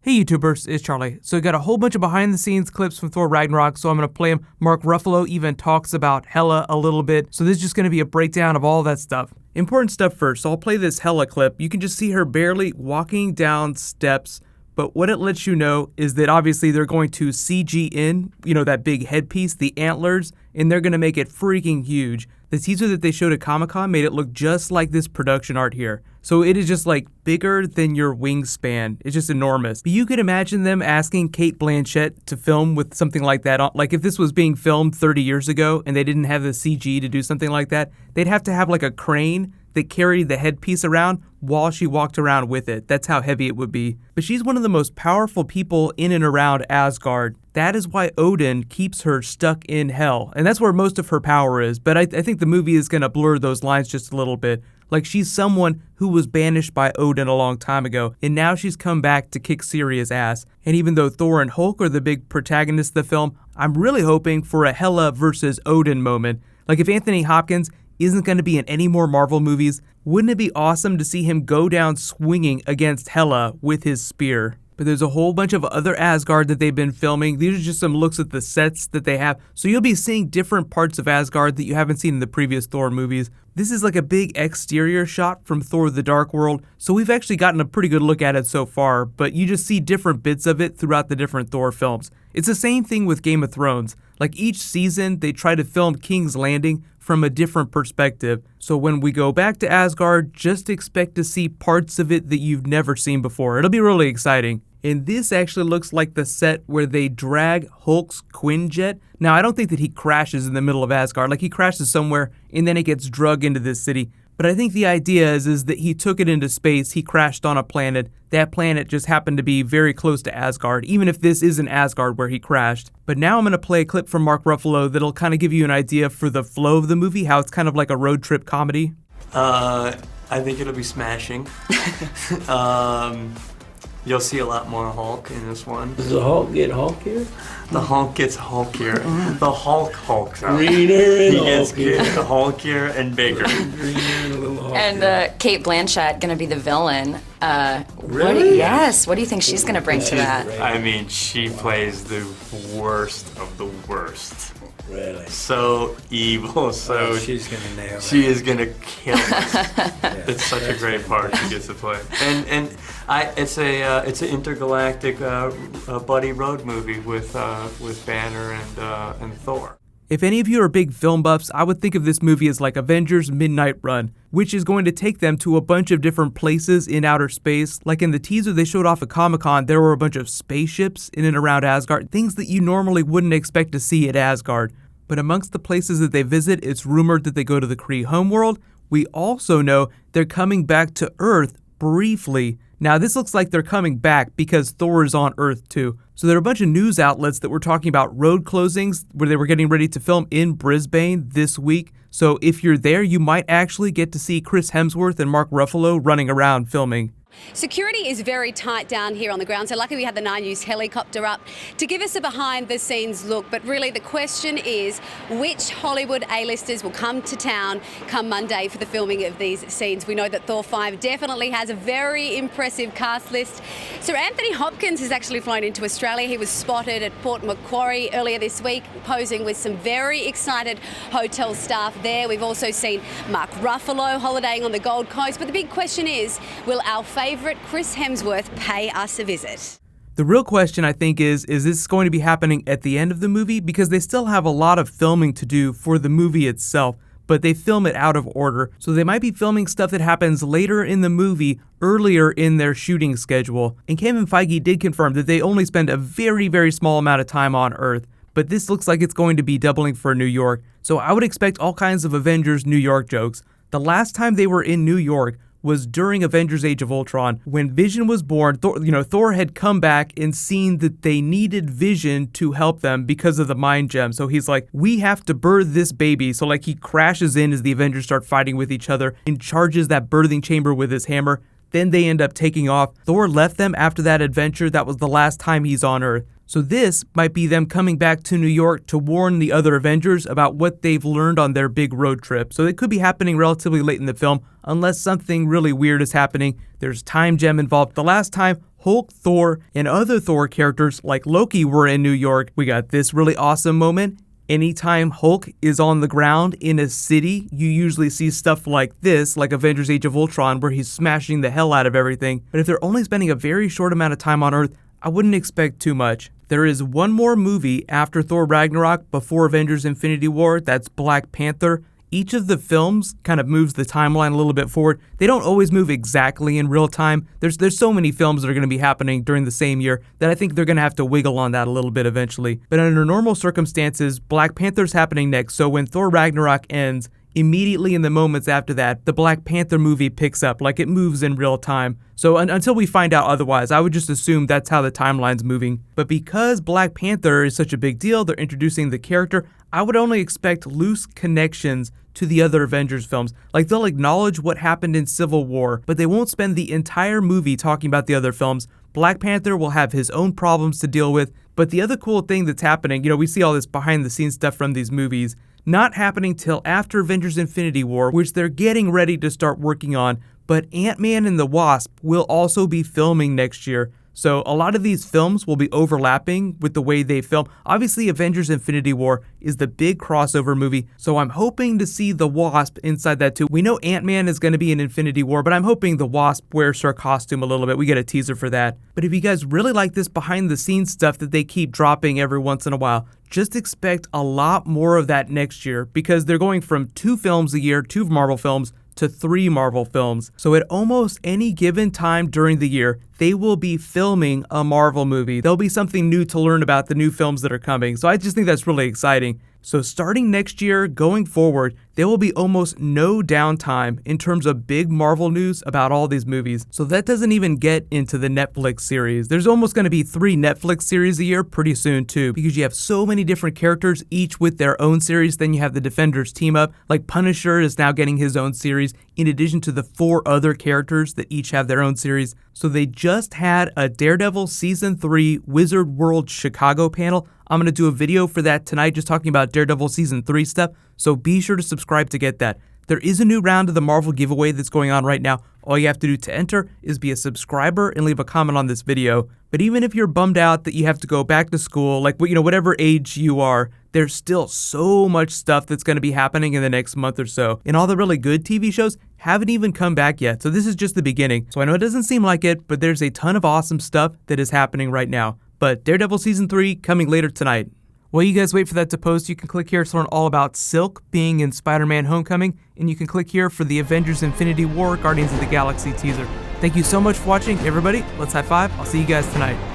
Hey YouTubers, it's Charlie. So we got a whole bunch of behind the scenes clips from Thor Ragnarok, so I'm going to play them. Mark Ruffalo even talks about Hela a little bit, so this is just going to be a breakdown of all that stuff. Important stuff first, so I'll play this Hela clip. You can just see her barely walking down steps, but what it lets you know is that obviously they're going to CG in, that big headpiece, the antlers, and they're going to make it freaking huge. The teaser that they showed at Comic-Con made it look just like this production art here. So it is just like bigger than your wingspan. It's just enormous. But you could imagine them asking Cate Blanchett to film with something like that. Like if this was being filmed 30 years ago and they didn't have the CG to do something like that, they'd have to have like a crane that carried the headpiece around while she walked around with it. That's how heavy it would be. But she's one of the most powerful people in and around Asgard. That is why Odin keeps her stuck in hell. And that's where most of her power is. But I think the movie is going to blur those lines just a little bit. Like she's someone who was banished by Odin a long time ago, and now she's come back to kick Syria's ass. And even though Thor and Hulk are the big protagonists of the film, I'm really hoping for a Hela versus Odin moment. Like if Anthony Hopkins isn't going to be in any more Marvel movies, wouldn't it be awesome to see him go down swinging against Hela with his spear? But there's a whole bunch of other Asgard that they've been filming. These are just some looks at the sets that they have. So you'll be seeing different parts of Asgard that you haven't seen in the previous Thor movies. This is like a big exterior shot from Thor the Dark World, so we've actually gotten a pretty good look at it so far, but you just see different bits of it throughout the different Thor films. It's the same thing with Game of Thrones. Like each season, they try to film King's Landing from a different perspective. So when we go back to Asgard, just expect to see parts of it that you've never seen before. It'll be really exciting. And this actually looks like the set where they drag Hulk's Quinjet. Now, I don't think that he crashes in the middle of Asgard. Like he crashes somewhere and then it gets drugged into this city. But I think the idea is that he took it into space, he crashed on a planet. That planet just happened to be very close to Asgard, even if this isn't Asgard where he crashed. But now I'm going to play a clip from Mark Ruffalo that'll kind of give you an idea for the flow of the movie, how it's kind of like a road trip comedy. I think it'll be smashing. You'll see a lot more Hulk in this one. Does the Hulk get Hulkier? The Hulk gets Hulkier. The Hulk hulks out. Greener and He gets Hulkier. Hulkier and bigger. Greener and a little Hulkier. And Cate Blanchett gonna be the villain. Really? Yes. What do you think she's gonna bring to that? Great. I mean, she plays the worst of the worst. Really? So evil, so she's gonna nail it. she is gonna kill us. It's such a great part she gets to play, and it's an intergalactic buddy road movie with Banner and Thor. If any of you are big film buffs, I would think of this movie as like Avengers Midnight Run, which is going to take them to a bunch of different places in outer space. Like in the teaser they showed off at Comic-Con, there were a bunch of spaceships in and around Asgard, things that you normally wouldn't expect to see at Asgard. But amongst the places that they visit, it's rumored that they go to the Kree homeworld. We also know they're coming back to Earth briefly. Now, this looks like they're coming back because Thor is on Earth too. So there are a bunch of news outlets that were talking about road closings where they were getting ready to film in Brisbane this week. So if you're there, you might actually get to see Chris Hemsworth and Mark Ruffalo running around filming. Security is very tight down here on the ground, so luckily we had the 9 News helicopter up to give us a behind-the-scenes look. But really the question is, which Hollywood A-listers will come to town come Monday for the filming of these scenes? We know that Thor 5 definitely has a very impressive cast list. Sir Anthony Hopkins has actually flown into Australia. He was spotted at Port Macquarie earlier this week, posing with some very excited hotel staff there. We've also seen Mark Ruffalo holidaying on the Gold Coast. But the big question is, will our favourite Chris Hemsworth pay us a visit? The real question, I think, is this going to be happening at the end of the movie? Because they still have a lot of filming to do for the movie itself, but they film it out of order. So they might be filming stuff that happens later in the movie, earlier in their shooting schedule. And Kevin Feige did confirm that they only spend a very, very small amount of time on Earth. But this looks like it's going to be doubling for New York. So I would expect all kinds of Avengers New York jokes. The last time they were in New York was during Avengers Age of Ultron. When Vision was born, Thor had come back and seen that they needed Vision to help them because of the mind gem. So he's like, we have to birth this baby. So like he crashes in as the Avengers start fighting with each other and charges that birthing chamber with his hammer. Then they end up taking off. Thor left them after that adventure. That was the last time he's on Earth. So this might be them coming back to New York to warn the other Avengers about what they've learned on their big road trip. So it could be happening relatively late in the film, unless something really weird is happening. There's time gem involved. The last time Hulk, Thor, and other Thor characters like Loki were in New York, we got this really awesome moment. Anytime Hulk is on the ground in a city, you usually see stuff like this, like Avengers Age of Ultron, where he's smashing the hell out of everything. But if they're only spending a very short amount of time on Earth, I wouldn't expect too much. There is one more movie after Thor Ragnarok before Avengers Infinity War, that's Black Panther. Each of the films kind of moves the timeline a little bit forward. They don't always move exactly in real time. There's so many films that are going to be happening during the same year that I think they're going to have to wiggle on that a little bit eventually. But under normal circumstances, Black Panther's happening next, so when Thor Ragnarok ends, immediately in the moments after that, the Black Panther movie picks up, like it moves in real time. So until we find out otherwise, I would just assume that's how the timeline's moving. But because Black Panther is such a big deal, they're introducing the character, I would only expect loose connections to the other Avengers films. Like they'll acknowledge what happened in Civil War, but they won't spend the entire movie talking about the other films. Black Panther will have his own problems to deal with, but the other cool thing that's happening, we see all this behind the scenes stuff from these movies, not happening till after Avengers Infinity War, which they're getting ready to start working on, but Ant-Man and the Wasp will also be filming next year. So a lot of these films will be overlapping with the way they film. Obviously, Avengers Infinity War is the big crossover movie, so I'm hoping to see the Wasp inside that too. We know Ant-Man is going to be in Infinity War, but I'm hoping the Wasp wears her costume a little bit. We get a teaser for that. But if you guys really like this behind-the-scenes stuff that they keep dropping every once in a while, just expect a lot more of that next year because they're going from 2 films a year, 2 Marvel films, to 3 Marvel films. So at almost any given time during the year, they will be filming a Marvel movie. There'll be something new to learn about the new films that are coming. So I just think that's really exciting. So starting next year, going forward, there will be almost no downtime in terms of big Marvel news about all these movies. So that doesn't even get into the Netflix series. There's almost going to be 3 Netflix series a year pretty soon too, because you have so many different characters, each with their own series. Then you have the Defenders team up, like Punisher is now getting his own series, in addition to the 4 other characters that each have their own series. So they just had a Daredevil Season 3 Wizard World Chicago panel. I'm going to do a video for that tonight just talking about Daredevil Season 3 stuff, so be sure to subscribe to get that. There is a new round of the Marvel giveaway that's going on right now. All you have to do to enter is be a subscriber and leave a comment on this video. But even if you're bummed out that you have to go back to school, like whatever age you are, there's still so much stuff that's going to be happening in the next month or so. And all the really good TV shows haven't even come back yet, so this is just the beginning. So I know it doesn't seem like it, but there's a ton of awesome stuff that is happening right now. But Daredevil Season 3 coming later tonight. While you guys wait for that to post, you can click here to learn all about Silk being in Spider-Man Homecoming, and you can click here for the Avengers Infinity War Guardians of the Galaxy teaser. Thank you so much for watching, everybody. Let's high five. I'll see you guys tonight.